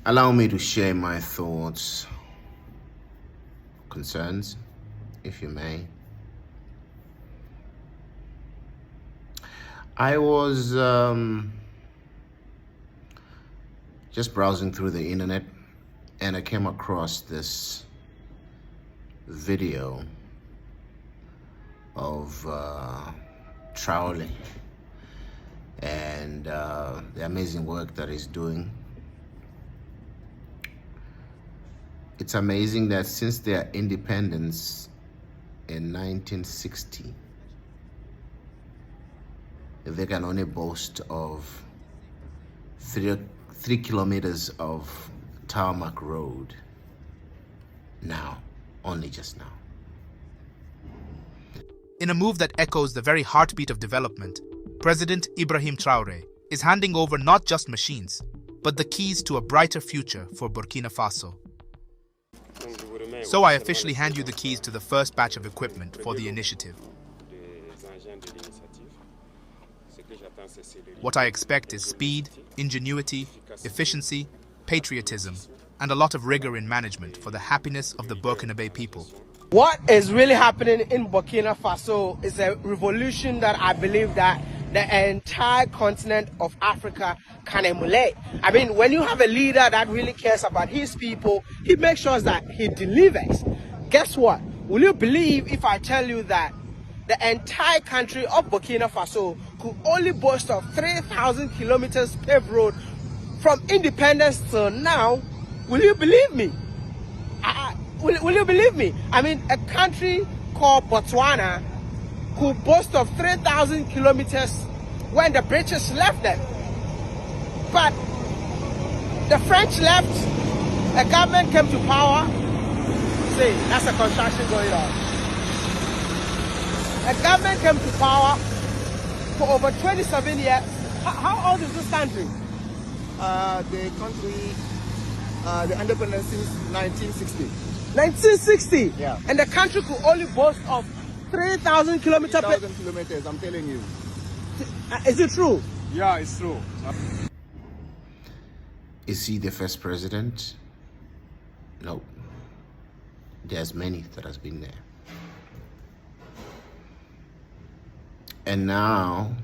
Allow me to share my thoughts, concerns, if you may. I was just browsing through the internet and I came across this video of Traore and the amazing work that he's doing. It's amazing that since their independence in 1960, they can only boast of 3 kilometers of tarmac road now, only just now. In a move that echoes the very heartbeat of development, President Ibrahim Traore is handing over not just machines, but the keys to a brighter future for Burkina Faso. So I officially hand you the keys to the first batch of equipment for the initiative. What I expect is speed, ingenuity, efficiency, patriotism, and a lot of rigor in management for the happiness of the Burkinabe people. What is really happening in Burkina Faso is a revolution that I believe that the entire continent of Africa can emulate. I mean, when you have a leader that really cares about his people, he makes sure that he delivers. Guess what? Will you believe if I tell you that the entire country of Burkina Faso could only boast of 3,000 kilometers paved road from independence till now? Will you believe me? Will you believe me? I mean, a country called Botswana could boast of 3,000 kilometers when the British left them. But the French left, a government came to power. See, that's a construction going on. A government came to power for over 27 years. How old is this country? The country, the independence since 1960. 1960? Yeah. And the country could only boast of 3,000 kilometers. 3,000 kilometers, I'm telling you. Is it true? Yeah, it's true. Is he the first president? No. There's many that has been there. And now,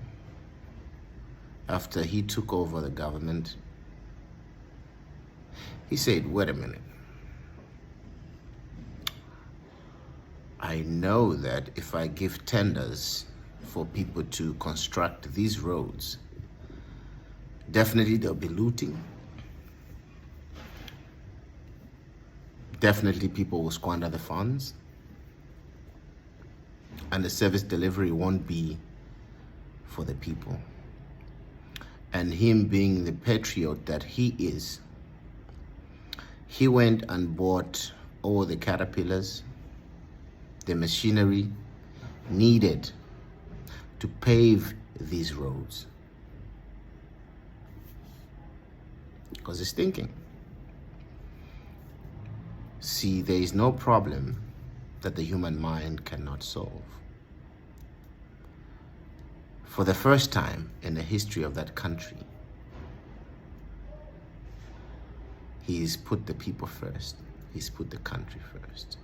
after he took over the government, he said, wait a minute. I know that if I give tenders for people to construct these roads, definitely there'll be looting. Definitely people will squander the funds. And the service delivery won't be for the people. And him being the patriot that he is, he went and bought all the caterpillars, the machinery needed to pave these roads. Because he's thinking, see, there is no problem that the human mind cannot solve. For the first time in the history of that country, he's put the people first. He's put the country first.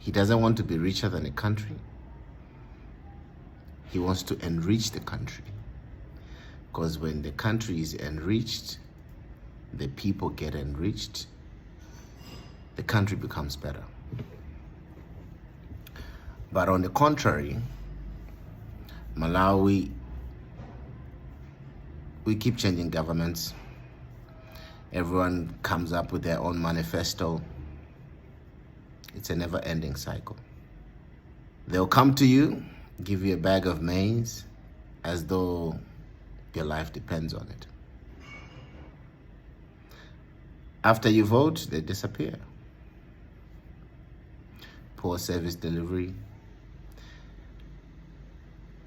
He doesn't want to be richer than a country. He wants to enrich the country. Because when the country is enriched, the people get enriched, the country becomes better. But on the contrary, Malawi, we keep changing governments. Everyone comes up with their own manifesto. It's a never-ending cycle. They'll come to you, give you a bag of maize, as though your life depends on it. After you vote, they disappear. Poor service delivery.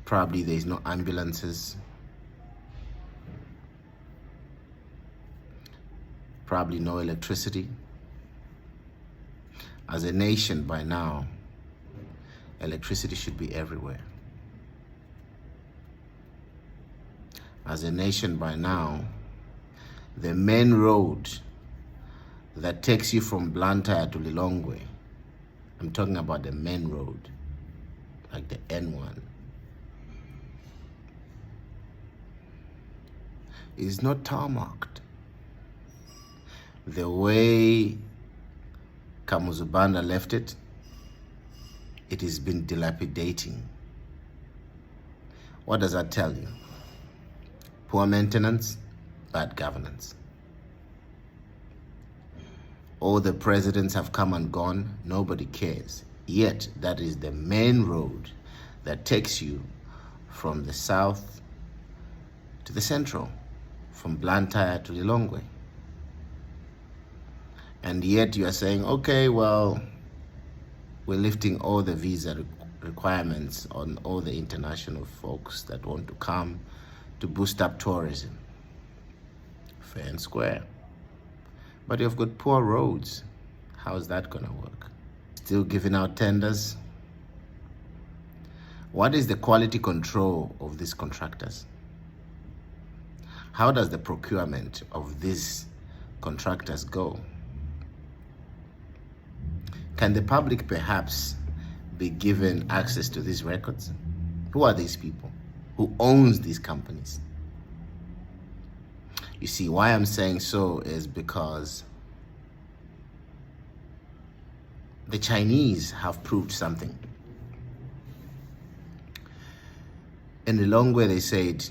Probably there's no ambulances. Probably no electricity. As a nation by now, electricity should be everywhere. As a nation by now, The main road that takes you from Blantyre to Lilongwe, I'm talking about the main road, like the N1, is not tarmacked. The way Kamuzubanda left it, it has been dilapidating. What does that tell you? Poor maintenance, bad governance. All the presidents have come and gone, nobody cares. Yet, that is the main road that takes you from the south to the central, from Blantyre to Lilongwe. And yet you are saying, okay, well, we're lifting all the visa requirements on all the international folks that want to come to boost up tourism. Fair and square. But you've got poor roads. How's that gonna work? Still giving out tenders? What is the quality control of these contractors? How does the procurement of these contractors go? Can the public perhaps be given access to these records? Who are these people? Who owns these companies? You see, why I'm saying so is because the Chinese have proved something. In the long way, they said,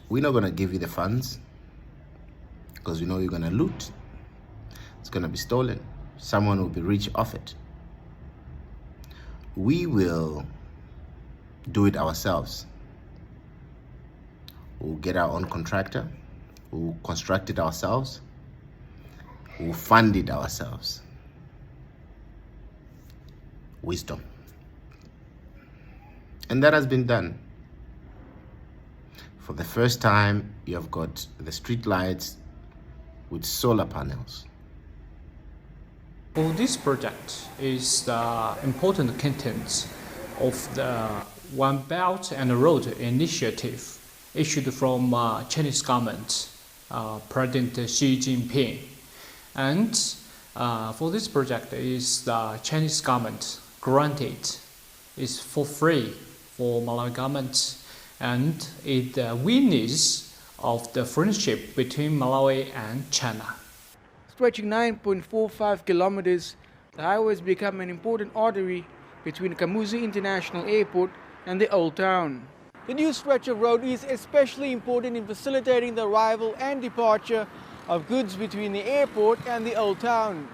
we're not going to give you the funds because we know you're going to loot. It's going to be stolen. Someone will be rich off it. We will do it ourselves. We'll get our own contractor. We'll construct it ourselves. We'll fund it ourselves. Wisdom. And that has been done. For the first time, you have got the street lights with solar panels. Well, this project is the important content of the One Belt and Road initiative issued from Chinese government, President Xi Jinping. And for this project, is the Chinese government granted is for free for Malawi government, and it the witness of the friendship between Malawi and China. Stretching 9.45 kilometers, the highway has become an important artery between Kamuzu International Airport and the Old Town. The new stretch of road is especially important in facilitating the arrival and departure of goods between the airport and the Old Town.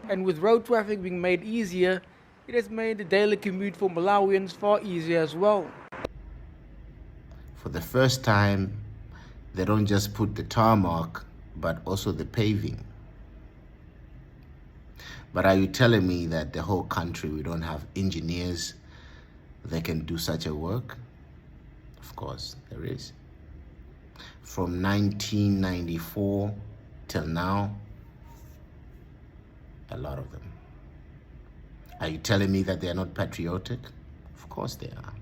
And with road traffic being made easier, it has made the daily commute for Malawians far easier as well. For the first time, they don't just put the tarmac, but also the paving. But are you telling me that the whole country, we don't have engineers that can do such a work? Of course, there is. From 1994 till now, a lot of them. Are you telling me that they are not patriotic? Of course they are.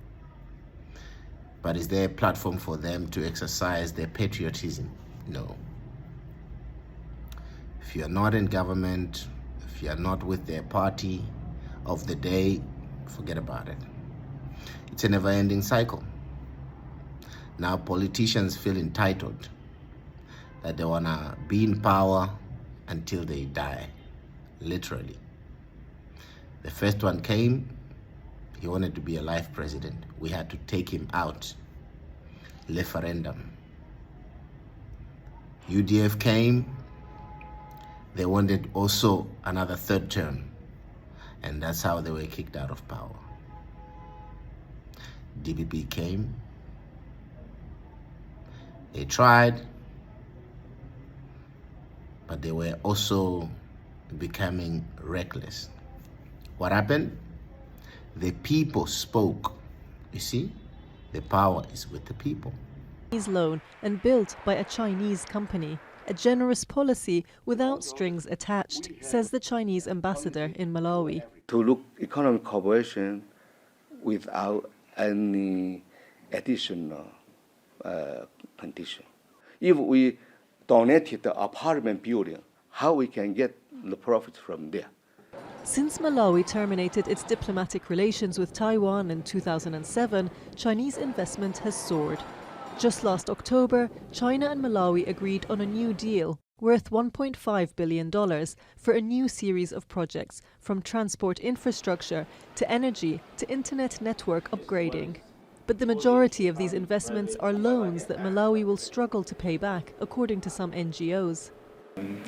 But is there a platform for them to exercise their patriotism? No. If you're not in government, if you're not with their party of the day, forget about it. It's a never-ending cycle. Now politicians feel entitled that they want to be in power until they die, literally. The first one came, he wanted to be a life president. We had to take him out. Referendum. UDF came, they wanted also another third term, and that's how they were kicked out of power. DPP came, they tried, but they were also becoming reckless. What happened? The people spoke. You see, the power is with the people. Loan and built by a Chinese company. A generous policy without strings attached, says the Chinese ambassador in Malawi. To look economic cooperation without any additional condition. if we donated the apartment building, how we can get the profit from there? Since Malawi terminated its diplomatic relations with Taiwan in 2007, Chinese investment has soared. Just last October, China and Malawi agreed on a new deal worth $1.5 billion for a new series of projects, from transport infrastructure to energy to internet network upgrading. But the majority of these investments are loans that Malawi will struggle to pay back, according to some NGOs.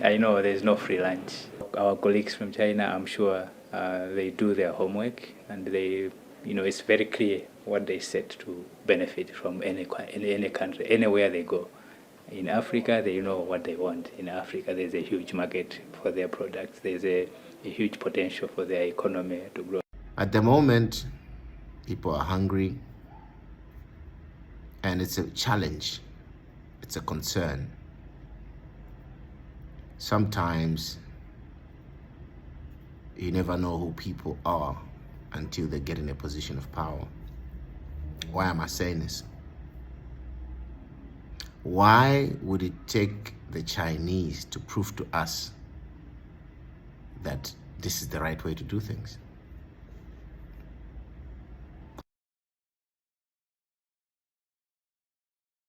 I know there's no free lunch. Our colleagues from China, I'm sure they do their homework, and they, it's very clear what they set to benefit from any country, anywhere they go. In Africa, they know what they want. In Africa, there's a huge market for their products. There's a huge potential for their economy to grow. At the moment, people are hungry, and it's a challenge. It's a concern. Sometimes you never know who people are until they get in a position of power. Why am I saying this? Why would it take the Chinese to prove to us that this is the right way to do things?